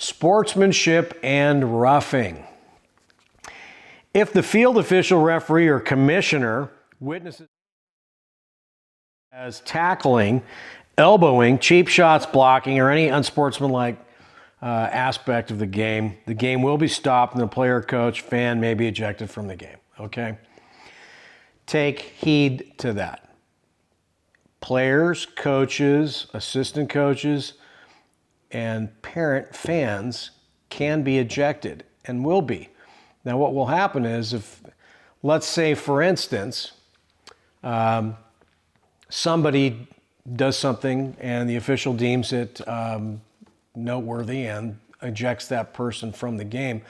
Sportsmanship and Roughing. If the field official, referee, or commissioner witnesses as tackling, elbowing, cheap shots, blocking, or any unsportsmanlike aspect of the game will be stopped and the player, coach, fan may be ejected from the game, okay? Take heed to that. Players, coaches, assistant coaches, and parent fans can be ejected and will be. Now, what will happen is if, let's say, for instance, somebody does something and the official deems it noteworthy and ejects that person from the game,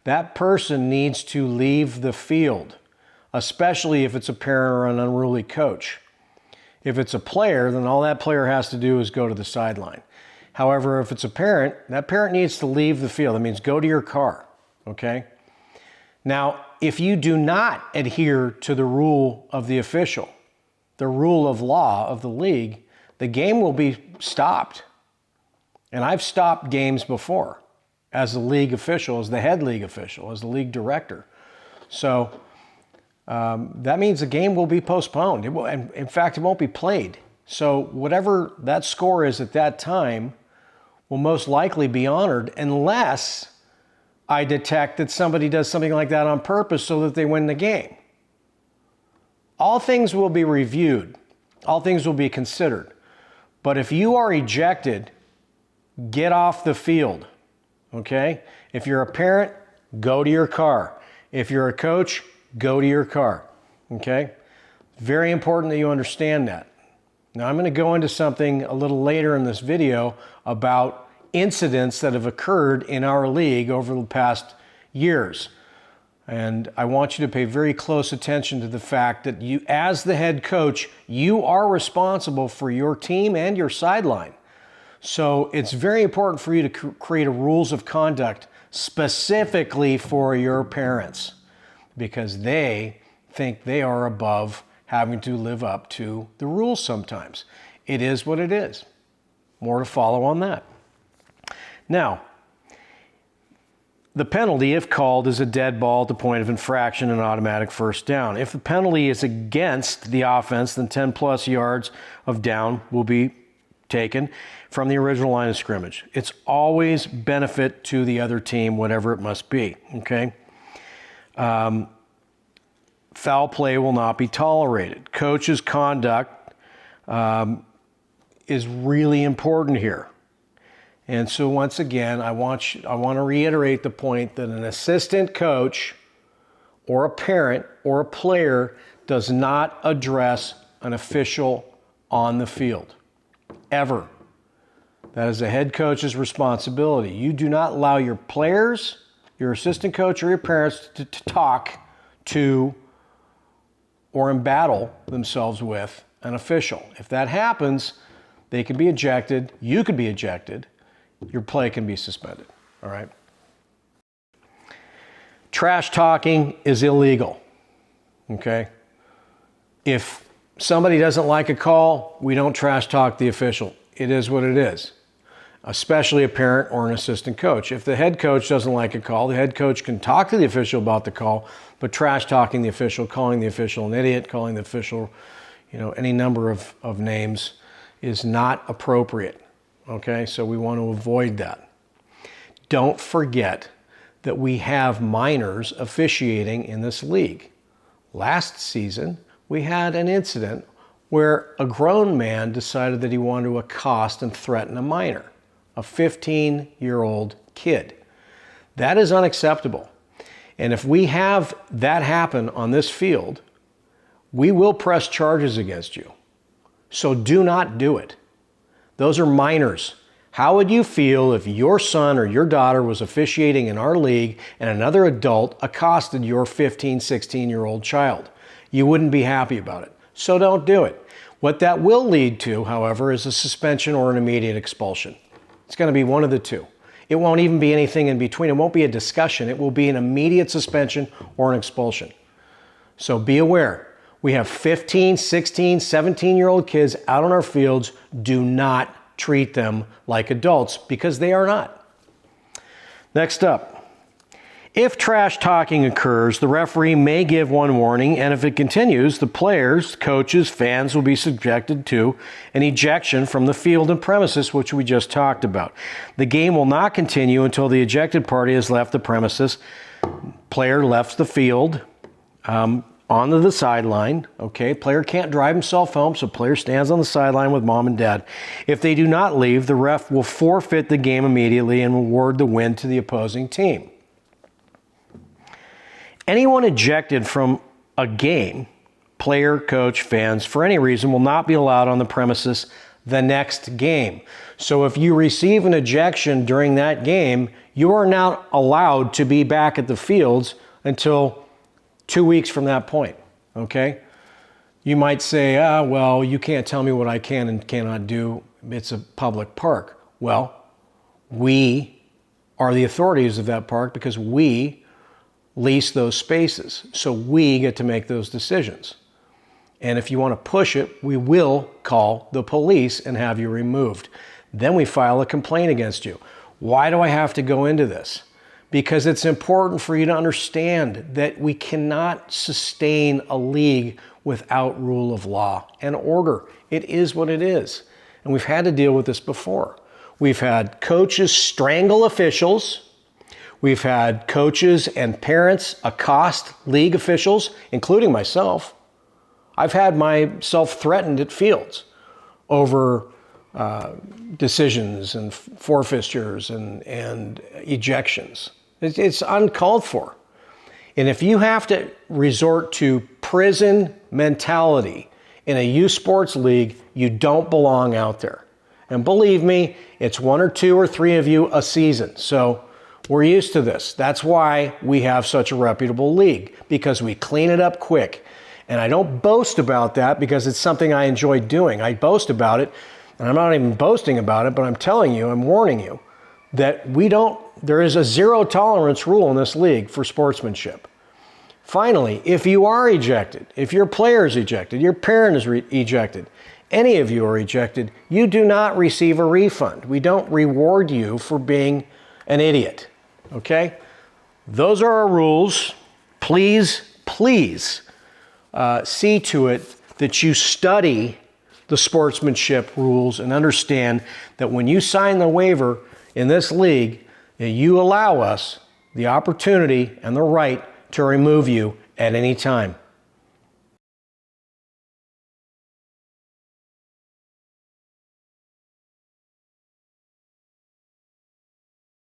that person needs to leave the field, especially if it's a parent or an unruly coach. If it's a player, then all that player has to do is go to the sideline. However, if it's a parent, that parent needs to leave the field. That means go to your car, okay? Now, if you do not adhere to the rule of the official, the rule of law of the league, the game will be stopped. And I've stopped games before as the league official, as the head league official, as the league director. So that means the game will be postponed. It will, and in fact, it won't be played. So whatever that score is at that time will most likely be honored unless I detect that somebody does something like that on purpose so that they win the game. All things will be reviewed. All things will be considered. But if you are ejected, get off the field, okay? If you're a parent, go to your car. If you're a coach, go to your car, okay? Very important that you understand that. Now, I'm going to go into something a little later in this video about incidents that have occurred in our league over the past years. And I want you to pay very close attention to the fact that you, as the head coach, you are responsible for your team and your sideline. So it's very important for you to create a rules of conduct specifically for your parents because they think they are above having to live up to the rules sometimes. It is what it is. More to follow on that. Now, the penalty, if called, is a dead ball at the point of infraction and automatic first down. If the penalty is against the offense, then 10 plus yards of down will be taken from the original line of scrimmage. It's always benefit to the other team, whatever it must be, okay? Foul play will not be tolerated. Coach's conduct is really important here. And so once again, I want to reiterate the point that an assistant coach or a parent or a player does not address an official on the field, ever. That is a head coach's responsibility. You do not allow your players, your assistant coach, or your parents to talk to or embattle themselves with an official. If that happens, they can be ejected, you could be ejected, your play can be suspended, all right? Trash talking is illegal, okay? If somebody doesn't like a call, we don't trash talk the official. It is what it is, especially a parent or an assistant coach. If the head coach doesn't like a call, the head coach can talk to the official about the call, but trash talking the official, calling the official an idiot, calling the official, any number of names is not appropriate. Okay, so we want to avoid that. Don't forget that we have minors officiating in this league. Last season, we had an incident where a grown man decided that he wanted to accost and threaten a minor, a 15-year-old kid. That is unacceptable. And if we have that happen on this field, we will press charges against you. So do not do it. Those are minors. How would you feel if your son or your daughter was officiating in our league and another adult accosted your 15, 16-year-old child? You wouldn't be happy about it. So don't do it. What that will lead to, however, is a suspension or an immediate expulsion. It's going to be one of the two. It won't even be anything in between. It won't be a discussion. It will be an immediate suspension or an expulsion. So be aware. We have 15, 16, 17-year-old kids out on our fields. Do not treat them like adults because they are not. Next up. If trash talking occurs, the referee may give one warning, and if it continues, the players, coaches, fans will be subjected to an ejection from the field and premises, which we just talked about. The game will not continue until the ejected party has left the premises. Player left the field onto the sideline. Okay, player can't drive himself home, so player stands on the sideline with mom and dad. If they do not leave, the ref will forfeit the game immediately and award the win to the opposing team. Anyone ejected from a game, player, coach, fans, for any reason, will not be allowed on the premises the next game. So if you receive an ejection during that game, you are not allowed to be back at the fields until 2 weeks from that point, okay? You might say, well, you can't tell me what I can and cannot do. It's a public park. Well, we are the authorities of that park because we lease those spaces. So we get to make those decisions. And if you want to push it, we will call the police and have you removed. Then we file a complaint against you. Why do I have to go into this? Because it's important for you to understand that we cannot sustain a league without rule of law and order. It is what it is. And we've had to deal with this before. We've had coaches strangle officials. We've had coaches and parents accost league officials, including myself. I've had myself threatened at fields over decisions and forfeitures and ejections. It's uncalled for. And if you have to resort to prison mentality in a youth sports league, you don't belong out there. And believe me, it's 1 or 2 or 3 of you a season. So we're used to this. That's why we have such a reputable league, because we clean it up quick. And I don't boast about that because it's something I enjoy doing. I boast about it, and I'm not even boasting about it, but I'm telling you, I'm warning you, that there is a zero tolerance rule in this league for sportsmanship. Finally, if you are ejected, if your player is ejected, your parent is ejected, any of you are ejected, you do not receive a refund. We don't reward you for being an idiot. Okay? Those are our rules. Please see to it that you study the sportsmanship rules and understand that when you sign the waiver in this league, that you allow us the opportunity and the right to remove you at any time.